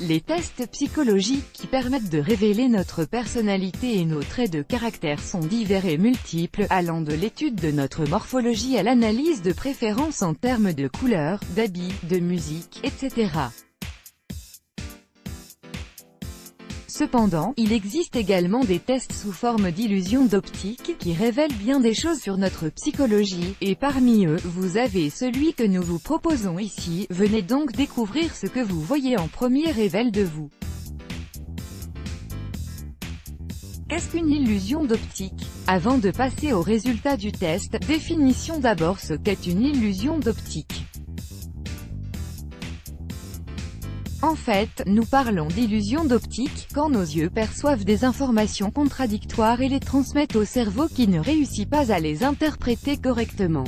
Les tests psychologiques qui permettent de révéler notre personnalité et nos traits de caractère sont divers et multiples, allant de l'étude de notre morphologie à l'analyse de préférences en termes de couleurs, d'habits, de musique, etc. Cependant, il existe également des tests sous forme d'illusions d'optique, qui révèlent bien des choses sur notre psychologie, et parmi eux, vous avez celui que nous vous proposons ici. Venez donc découvrir ce que vous voyez en premier révèle de vous. Qu'est-ce qu'une illusion d'optique? Avant de passer au résultat du test, définissons d'abord ce qu'est une illusion d'optique. En fait, nous parlons d'illusion d'optique, quand nos yeux perçoivent des informations contradictoires et les transmettent au cerveau qui ne réussit pas à les interpréter correctement.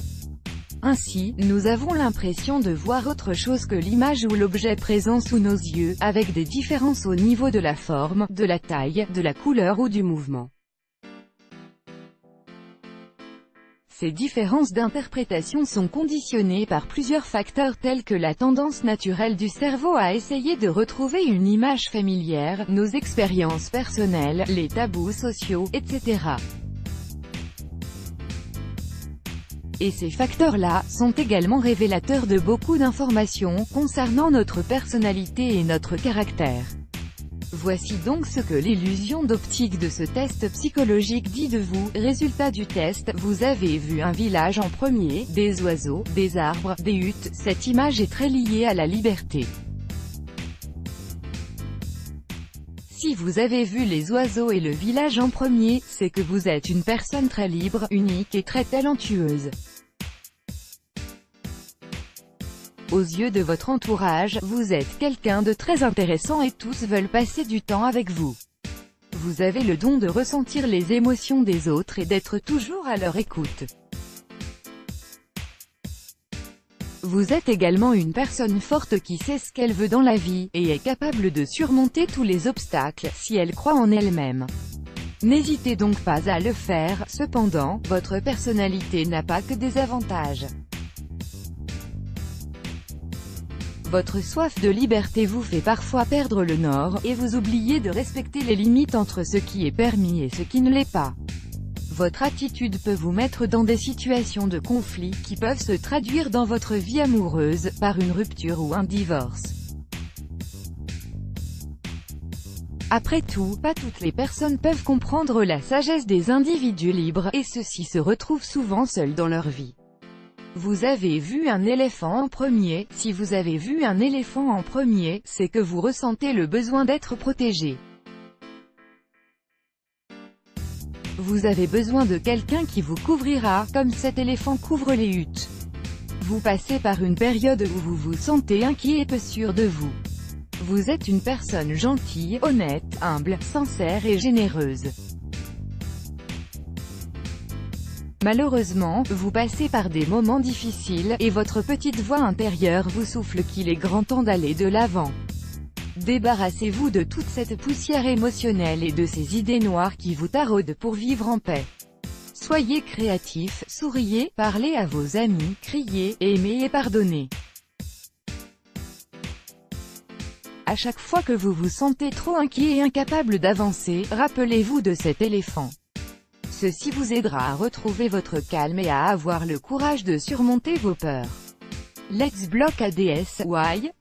Ainsi, nous avons l'impression de voir autre chose que l'image ou l'objet présent sous nos yeux, avec des différences au niveau de la forme, de la taille, de la couleur ou du mouvement. Ces différences d'interprétation sont conditionnées par plusieurs facteurs tels que la tendance naturelle du cerveau à essayer de retrouver une image familière, nos expériences personnelles, les tabous sociaux, etc. Et ces facteurs-là sont également révélateurs de beaucoup d'informations concernant notre personnalité et notre caractère. Voici donc ce que l'illusion d'optique de ce test psychologique dit de vous. Résultat du test, vous avez vu un village en premier, des oiseaux, des arbres, des huttes. Cette image est très liée à la liberté. Si vous avez vu les oiseaux et le village en premier, c'est que vous êtes une personne très libre, unique et très talentueuse. Aux yeux de votre entourage, vous êtes quelqu'un de très intéressant et tous veulent passer du temps avec vous. Vous avez le don de ressentir les émotions des autres et d'être toujours à leur écoute. Vous êtes également une personne forte qui sait ce qu'elle veut dans la vie, et est capable de surmonter tous les obstacles, si elle croit en elle-même. N'hésitez donc pas à le faire. Cependant, votre personnalité n'a pas que des avantages. Votre soif de liberté vous fait parfois perdre le nord, et vous oubliez de respecter les limites entre ce qui est permis et ce qui ne l'est pas. Votre attitude peut vous mettre dans des situations de conflit, qui peuvent se traduire dans votre vie amoureuse, par une rupture ou un divorce. Après tout, pas toutes les personnes peuvent comprendre la sagesse des individus libres, et ceux-ci se retrouvent souvent seuls dans leur vie. Vous avez vu un éléphant en premier. Si vous avez vu un éléphant en premier, c'est que vous ressentez le besoin d'être protégé. Vous avez besoin de quelqu'un qui vous couvrira, comme cet éléphant couvre les huttes. Vous passez par une période où vous vous sentez inquiet et peu sûr de vous. Vous êtes une personne gentille, honnête, humble, sincère et généreuse. Malheureusement, vous passez par des moments difficiles, et votre petite voix intérieure vous souffle qu'il est grand temps d'aller de l'avant. Débarrassez-vous de toute cette poussière émotionnelle et de ces idées noires qui vous taraudent pour vivre en paix. Soyez créatif, souriez, parlez à vos amis, criez, aimez et pardonnez. À chaque fois que vous vous sentez trop inquiet et incapable d'avancer, rappelez-vous de cet éléphant. Ceci vous aidera à retrouver votre calme et à avoir le courage de surmonter vos peurs. Let's block ADS. Why?